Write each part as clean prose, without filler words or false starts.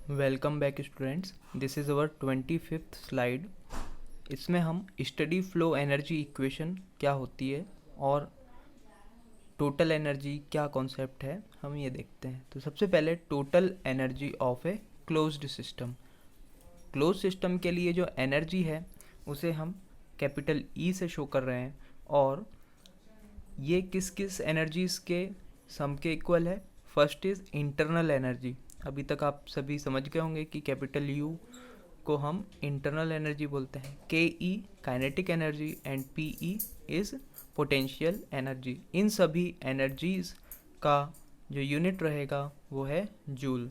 Welcome back students. This is our 25th slide. इसमें हम steady flow energy equation क्या होती है और टोटल एनर्जी क्या कॉन्सेप्ट है हम ये देखते हैं। तो सबसे पहले total energy of a closed system. Close system के लिए जो एनर्जी है उसे हम कैपिटल ई से शो कर रहे हैं और ये किस किस एनर्जीज़ के सम के इक्वल है। First is internal energy. अभी तक आप सभी समझ गए होंगे कि कैपिटल यू को हम इंटरनल एनर्जी बोलते हैं। K E kinetic energy and P E is potential energy. इन सभी एनर्जीज़ का जो यूनिट रहेगा वो है जूल।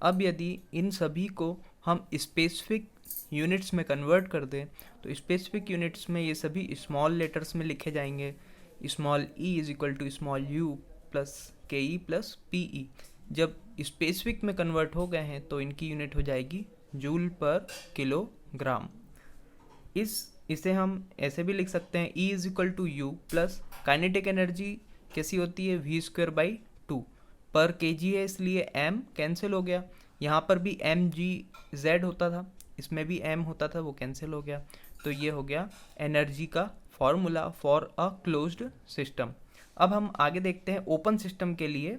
अब यदि इन सभी को हम स्पेसिफिक यूनिट्स में कन्वर्ट कर दें तो स्पेसिफिक यूनिट्स में ये सभी स्मॉल लेटर्स में लिखे जाएंगे। Small e is equal to small u plus k e plus P E. जब स्पेसिफिक में कन्वर्ट हो गए हैं तो इनकी यूनिट हो जाएगी जूल पर किलोग्राम। इसे हम ऐसे भी लिख सकते हैं E is equal to U plus kinetic energy कैसी होती है वी स्क्वायर बाई 2 पर के जी है, इसलिए m कैंसिल हो गया। यहाँ पर भी एम जी जेड होता था, इसमें भी m होता था, वो कैंसिल हो गया। तो ये हो गया एनर्जी का formula for a closed system. अब हम आगे देखते हैं ओपन सिस्टम के लिए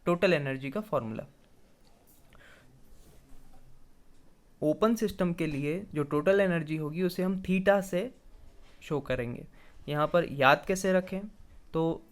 टोटल एनर्जी का फॉर्मूला। ओपन सिस्टम के लिए जो टोटल एनर्जी होगी उसे हम थीटा से शो करेंगे। यहाँ पर याद कैसे रखें, तो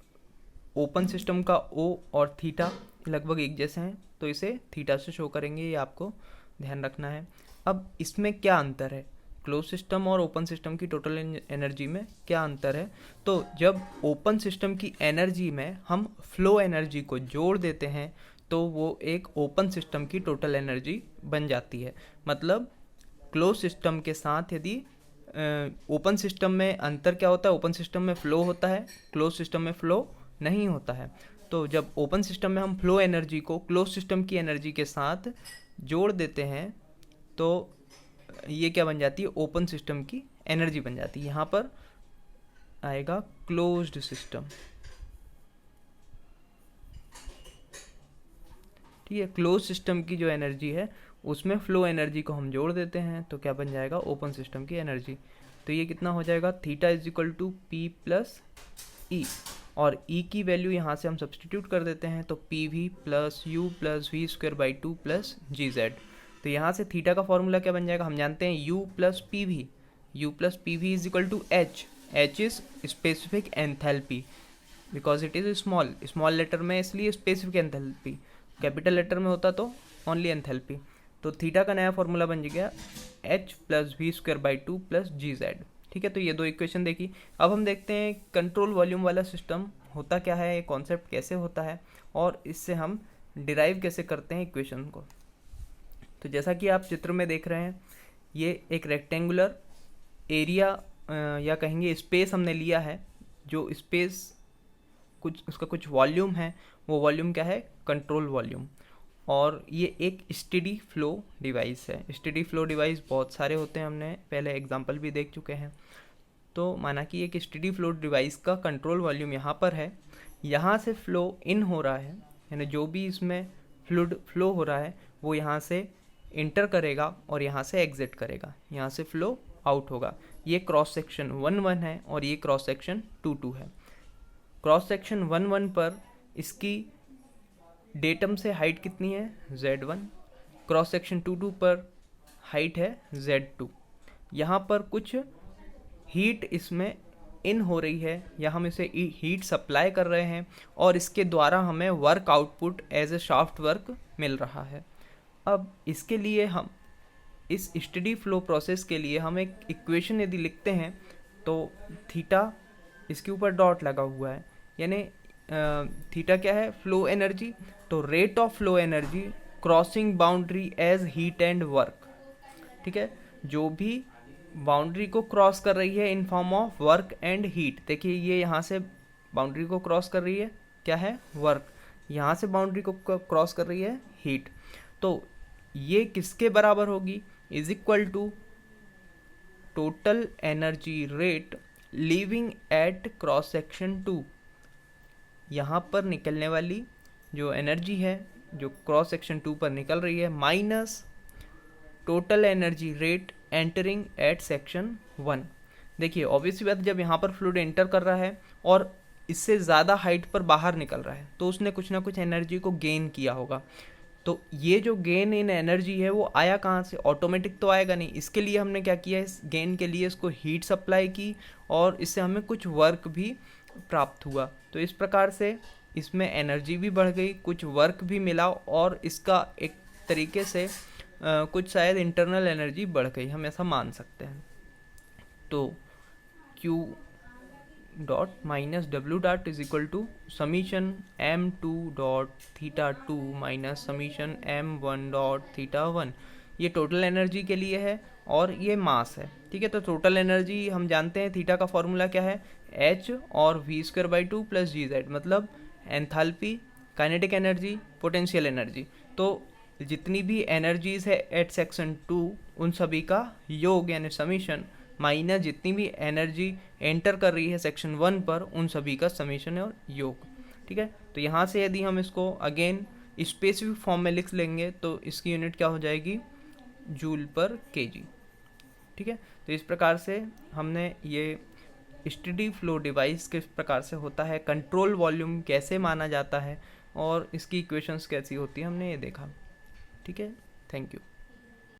ओपन सिस्टम का ओ और थीटा लगभग एक जैसे हैं, तो इसे थीटा से शो करेंगे, ये आपको ध्यान रखना है। अब इसमें क्या अंतर है, क्लोज सिस्टम और ओपन सिस्टम की टोटल एनर्जी में क्या अंतर है। तो जब ओपन सिस्टम की एनर्जी में हम फ्लो एनर्जी को जोड़ देते हैं तो वो एक ओपन सिस्टम की टोटल एनर्जी बन जाती है। मतलब क्लोज सिस्टम के साथ यदि ओपन सिस्टम में अंतर क्या होता है, ओपन सिस्टम में फ्लो होता है, क्लोज सिस्टम में फ्लो नहीं होता है। तो जब ओपन सिस्टम में हम फ्लो एनर्जी को क्लोज सिस्टम की एनर्जी के साथ जोड़ देते हैं तो ये क्या बन जाती है, ओपन सिस्टम की एनर्जी बन जाती है। यहाँ पर आएगा क्लोज्ड सिस्टम। ठीक है, क्लोज सिस्टम की जो एनर्जी है उसमें फ्लो एनर्जी को हम जोड़ देते हैं तो क्या बन जाएगा, ओपन सिस्टम की एनर्जी। तो ये कितना हो जाएगा, theta is equal to P plus E, और ई की वैल्यू यहाँ से हम सब्सटीट्यूट कर देते हैं तो P V plus U plus V square by 2 plus G Z. तो यहाँ से थीटा का फॉर्मूला क्या बन जाएगा, हम जानते हैं u plus P V is equal to H. H is specific enthalpy because it is small letter में, इसलिए स्पेसिफिक एंथैल्पी। कैपिटल लेटर में होता तो ओनली एंथैल्पी। तो थीटा का नया फॉर्मूला बन गया H plus V square by 2 plus G Z. ठीक है, तो ये दो इक्वेशन देखी। अब हम देखते हैं कंट्रोल वॉल्यूम वाला सिस्टम होता क्या है, ये कॉन्सेप्ट कैसे होता है और इससे हम डिराइव कैसे करते हैं इक्वेशन को। तो जैसा कि आप चित्र में देख रहे हैं, ये एक रेक्टेंगुलर एरिया या कहेंगे स्पेस हमने लिया है। जो स्पेस कुछ उसका कुछ वॉल्यूम है, वो वॉल्यूम क्या है, कंट्रोल वॉल्यूम। और ये एक स्टेडी फ्लो डिवाइस है। स्टेडी फ्लो डिवाइस बहुत सारे होते हैं, हमने पहले एग्जांपल भी देख चुके हैं। तो माना कि एक स्टेडी फ्लो डिवाइस का कंट्रोल वॉल्यूम यहाँ पर है, यहाँ से फ्लो इन हो रहा है, यानी जो भी इसमें फ्लूइड फ्लो हो रहा है वो यहाँ से इंटर करेगा और यहाँ से एग्जिट करेगा, यहाँ से फ्लो आउट होगा। ये क्रॉस सेक्शन 1-1 है और ये क्रॉस सेक्शन 2-2 है। क्रॉस सेक्शन 1-1 पर इसकी डेटम से हाइट कितनी है, Z1। क्रॉस सेक्शन 2-2 पर हाइट है Z2। यहाँ पर कुछ हीट इसमें इन हो रही है या हम इसे हीट सप्लाई कर रहे हैं और इसके द्वारा हमें work output as a shaft work मिल रहा है। अब इसके लिए हम इस स्टेडी फ्लो प्रोसेस के लिए हम एक इक्वेशन यदि लिखते हैं तो थीटा इसके ऊपर डॉट लगा हुआ है, यानी थीटा क्या है, फ्लो एनर्जी। तो rate of flow energy crossing boundary as heat and work. ठीक है, जो भी बाउंड्री को क्रॉस कर रही है in form of work and heat. देखिए ये यहाँ से बाउंड्री को क्रॉस कर रही है, क्या है, वर्क। यहाँ से बाउंड्री को क्रॉस कर रही है, हीट। तो ये किसके बराबर होगी, is equal to total energy rate leaving at cross section 2। यहाँ पर निकलने वाली जो एनर्जी है जो क्रॉस सेक्शन 2 पर निकल रही है minus total energy rate entering at section 1। देखिए ऑब्वियसली बात, जब यहाँ पर फ्लूइड एंटर कर रहा है और इससे ज़्यादा हाइट पर बाहर निकल रहा है तो उसने कुछ ना कुछ एनर्जी को गेन किया होगा। तो ये जो गेन इन एनर्जी है वो आया कहाँ से? ऑटोमेटिक तो आएगा नहीं। इसके लिए हमने क्या किया, इस गेन के लिए इसको हीट सप्लाई की और इससे हमें कुछ वर्क भी प्राप्त हुआ। तो इस प्रकार से इसमें एनर्जी भी बढ़ गई, कुछ वर्क भी मिला और इसका एक तरीके से कुछ शायद इंटरनल एनर्जी बढ़ गई, हम ऐसा मान सकते हैं। तो Q dot minus W dot is equal to summation m2 dot theta 2 minus summation m1 dot theta 1। ये टोटल एनर्जी के लिए है और ये मास है, ठीक है। तो टोटल एनर्जी हम जानते हैं, थीटा का फॉर्मूला क्या है, h और v²/2 प्लस gz, मतलब enthalpy, kinetic energy, potential energy. तो जितनी भी एनर्जीज है एट सेक्शन 2 उन सभी का योग यानी समीशन माइनस जितनी भी एनर्जी एंटर कर रही है सेक्शन 1 पर उन सभी का समीशन है और योग, ठीक है। तो यहाँ से यदि हम इसको अगेन स्पेसिफिक फॉर्म में लिख लेंगे तो इसकी यूनिट क्या हो जाएगी, जूल पर केजी, ठीक है। तो इस प्रकार से हमने ये स्टेडी फ्लो डिवाइस किस प्रकार से होता है, कंट्रोल वॉल्यूम कैसे माना जाता है और इसकी इक्वेशंस कैसी होती है, हमने ये देखा, ठीक है। Thank you.